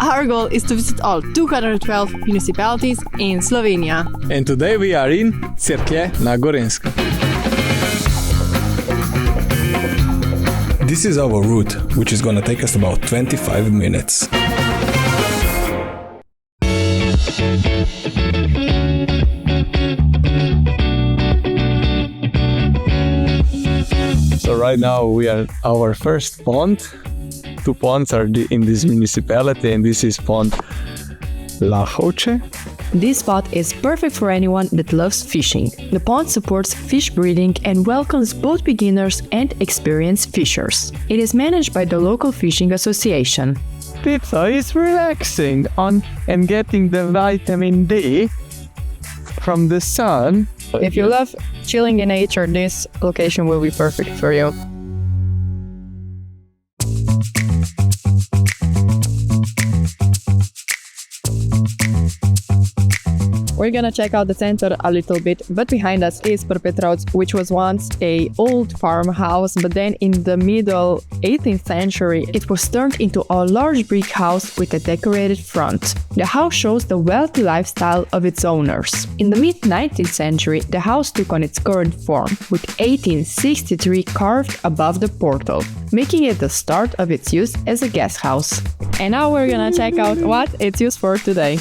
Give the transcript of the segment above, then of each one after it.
Our goal is to visit all 212 municipalities in Slovenia. And today we are in Cerklje na Gorenjskem. This is our route, which is gonna take us about 25 minutes. So right now we are at our first pond. Two ponds are in this municipality, and this is pond Lahovče. This spot is perfect for anyone that loves fishing. The pond supports fish breeding and welcomes both beginners and experienced fishers. It is managed by the local fishing association. Pizza is relaxing and getting the vitamin D from the sun. If you love chilling in nature, this location will be perfect for you. We're gonna check out the center a little bit, but behind us is Petrovc, which was once a old farmhouse, but then in the middle 18th century it was turned into a large brick house with a decorated front. The house shows the wealthy lifestyle of its owners. In the mid-19th century, the house took on its current form, with 1863 carved above the portal, making it the start of its use as a guest house. And now we're gonna check out what it's used for today.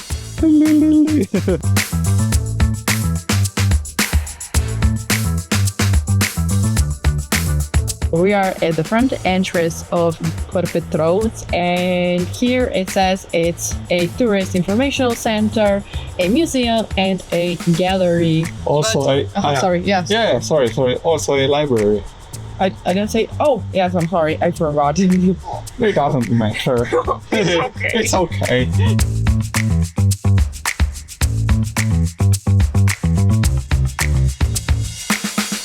We are at the front entrance of Petrovc, and here it says it's a tourist informational center, a museum, and a gallery. Also, sorry, yes. Yeah, sorry. Also a library. I didn't say. Oh, yes. I'm sorry. I forgot. It doesn't matter. It's okay.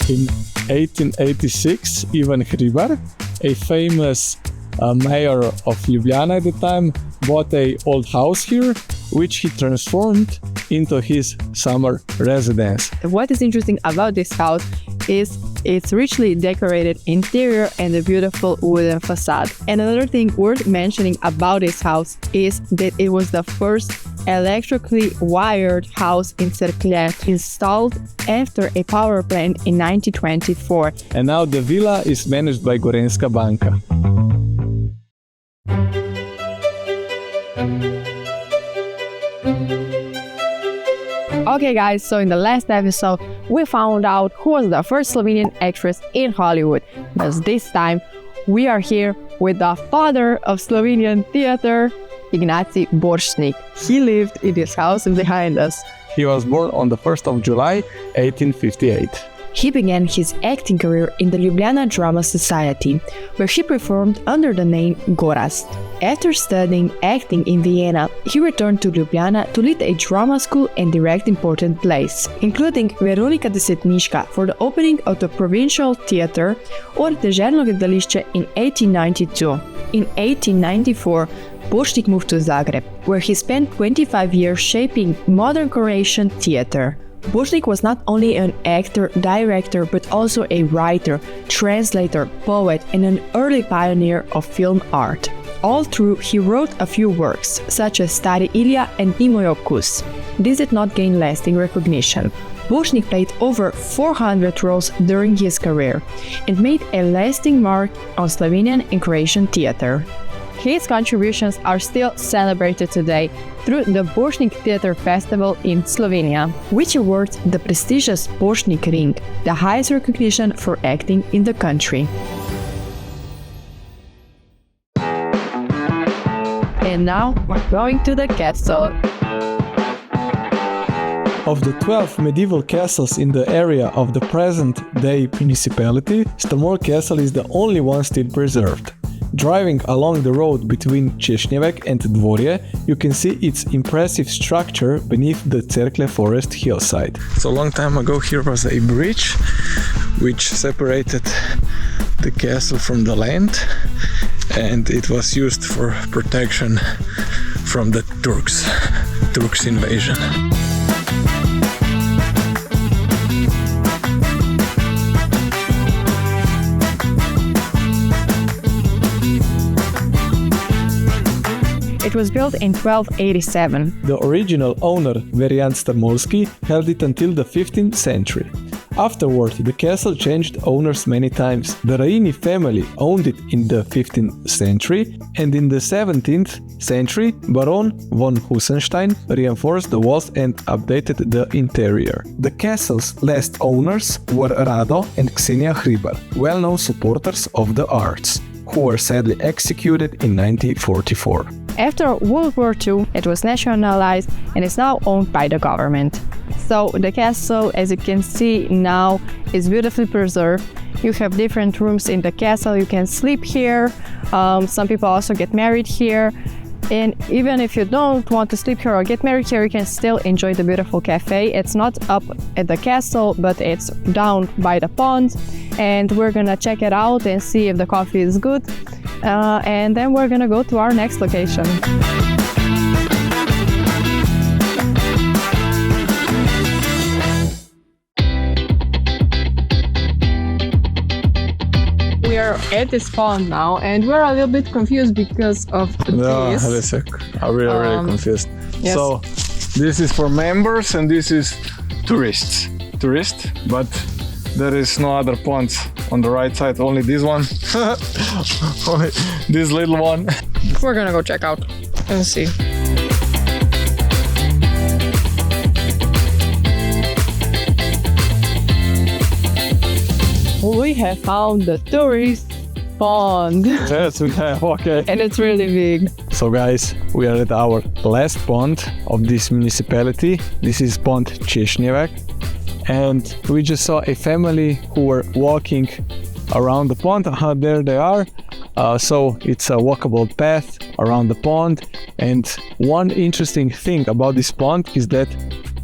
In 1886, Ivan Hribar, a famous mayor of Ljubljana at the time, bought an old house here, which he transformed into his summer residence. What is interesting about this house is its richly decorated interior and a beautiful wooden facade. And another thing worth mentioning about this house is that it was the first electrically wired house in Cerklje, installed after a power plant in 1924. And now the villa is managed by Gorenjska banka. Okay guys, so in the last episode we found out who was the first Slovenian actress in Hollywood. But this time we are here with the father of Slovenian theater, Ignacij Borštnik. He lived in this house behind us. He was born on the 1st of July, 1858. He began his acting career in the Ljubljana Drama Society, where he performed under the name Gorazd. After studying acting in Vienna, he returned to Ljubljana to lead a drama school and direct important plays, including Veronika Desetniška for the opening of the Provincial Theatre or Deželno gledališče in 1892. In 1894, Borštnik moved to Zagreb, where he spent 25 years shaping modern Croatian theatre. Borštnik was not only an actor, director, but also a writer, translator, poet, and an early pioneer of film art. All through, he wrote a few works, such as Stari Ilija and Ni moj okus. These did not gain lasting recognition. Borštnik played over 400 roles during his career and made a lasting mark on Slovenian and Croatian theatre. His contributions are still celebrated today through the Borštnik Theatre Festival in Slovenia, which awards the prestigious Borštnik Ring, the highest recognition for acting in the country. And now we're going to the castle. Of the 12 medieval castles in the area of the present-day municipality, Strmol Castle is the only one still preserved. Driving along the road between Češnjevek and Dvorje, you can see its impressive structure beneath the Cerklje forest hillside. So a long time ago here was a bridge which separated the castle from the land, and it was used for protection from the Turks invasion. It was built in 1287. The original owner, Variant Strmolski, held it until the 15th century. Afterward, the castle changed owners many times. The Raini family owned it in the 15th century, and in the 17th century, Baron von Hussenstein reinforced the walls and updated the interior. The castle's last owners were Rado and Ksenia Hribar, well-known supporters of the arts, who were sadly executed in 1944. After World War II, it was nationalized and is now owned by the government. So the castle, as you can see now, is beautifully preserved. You have different rooms in the castle, you can sleep here, some people also get married here. And even if you don't want to sleep here or get married here, you can still enjoy the beautiful cafe. It's not up at the castle, but it's down by the pond. And we're gonna check it out and see if the coffee is good. And then we're gonna go to our next location. We are at this pond now, and we're a little bit confused because of this. I'm really confused. Yes. So, this is for members and this is tourists. But there is no other ponds on the right side, only this one. Only this little one. We're gonna go check out and see. We have found the tourist pond. Yes, we have, okay. And it's really big. So guys, we are at our last pond of this municipality. This is pond Češnjevek. And we just saw a family who were walking around the pond. There they are. So it's a walkable path around the pond. And one interesting thing about this pond is that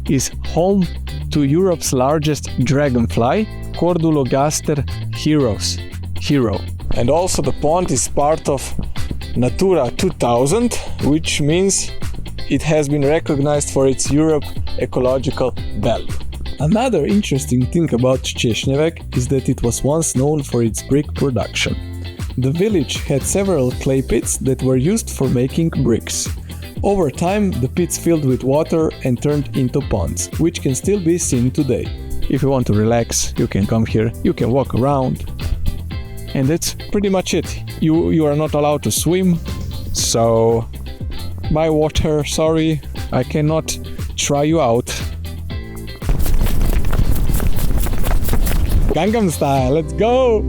it's home to Europe's largest dragonfly, Cordulogaster hero. And also the pond is part of Natura 2000, which means it has been recognized for its Europe ecological value. Another interesting thing about Češnjevek is that it was once known for its brick production. The village had several clay pits that were used for making bricks. Over time, the pits filled with water and turned into ponds, which can still be seen today. If you want to relax, you can come here, you can walk around. And that's pretty much it. You are not allowed to swim, so by water, sorry, I cannot try you out. Gangnam style, let's go!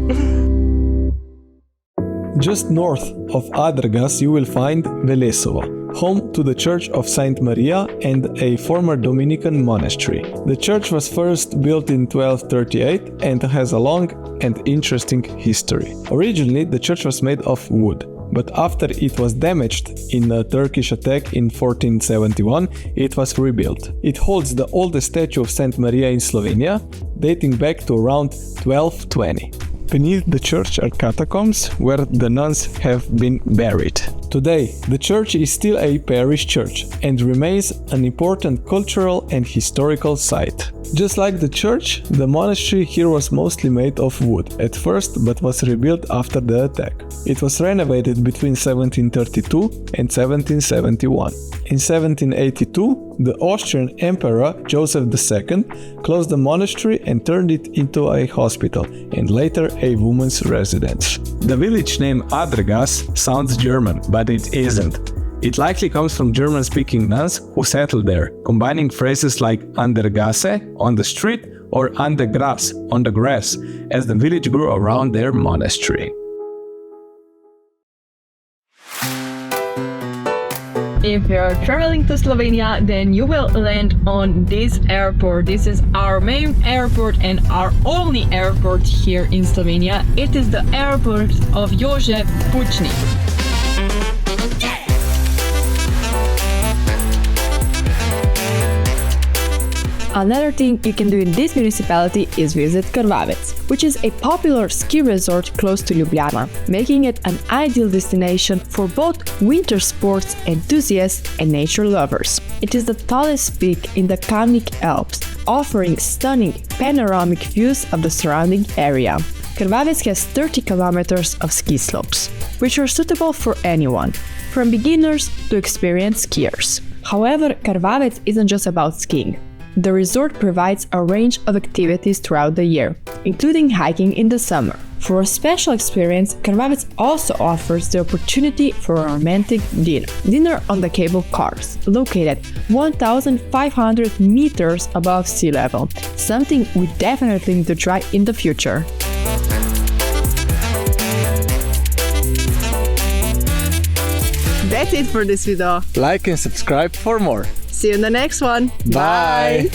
Just north of Adragas you will find Velesovo, home to the Church of Saint Maria and a former Dominican monastery. The church was first built in 1238 and has a long and interesting history. Originally, the church was made of wood, but after it was damaged in a Turkish attack in 1471, it was rebuilt. It holds the oldest statue of Saint Maria in Slovenia, dating back to around 1220. Beneath the church are catacombs where the nuns have been buried. Today, the church is still a parish church and remains an important cultural and historical site. Just like the church, the monastery here was mostly made of wood at first, but was rebuilt after the attack. It was renovated between 1732 and 1771. In 1782, the Austrian Emperor Joseph II closed the monastery and turned it into a hospital and later a women's residence. The village name Adragas sounds German, but it isn't. It likely comes from German-speaking nuns who settled there, combining phrases like an der Gasse, on the street, or an der Gras, on the grass, as the village grew around their monastery. If you're traveling to Slovenia, then you will land on this airport. This is our main airport and our only airport here in Slovenia. It is the airport of Jože Pučnik. Another thing you can do in this municipality is visit Krvavec, which is a popular ski resort close to Ljubljana, making it an ideal destination for both winter sports enthusiasts and nature lovers. It is the tallest peak in the Kamnik Alps, offering stunning panoramic views of the surrounding area. Krvavec has 30 kilometers of ski slopes, which are suitable for anyone, from beginners to experienced skiers. However, Krvavec isn't just about skiing. The resort provides a range of activities throughout the year, including hiking in the summer. For a special experience, Krvavec also offers the opportunity for a romantic dinner. Dinner on the cable cars, located 1,500 meters above sea level, something we definitely need to try in the future. That's it for this video. Like and subscribe for more. See you in the next one. Bye.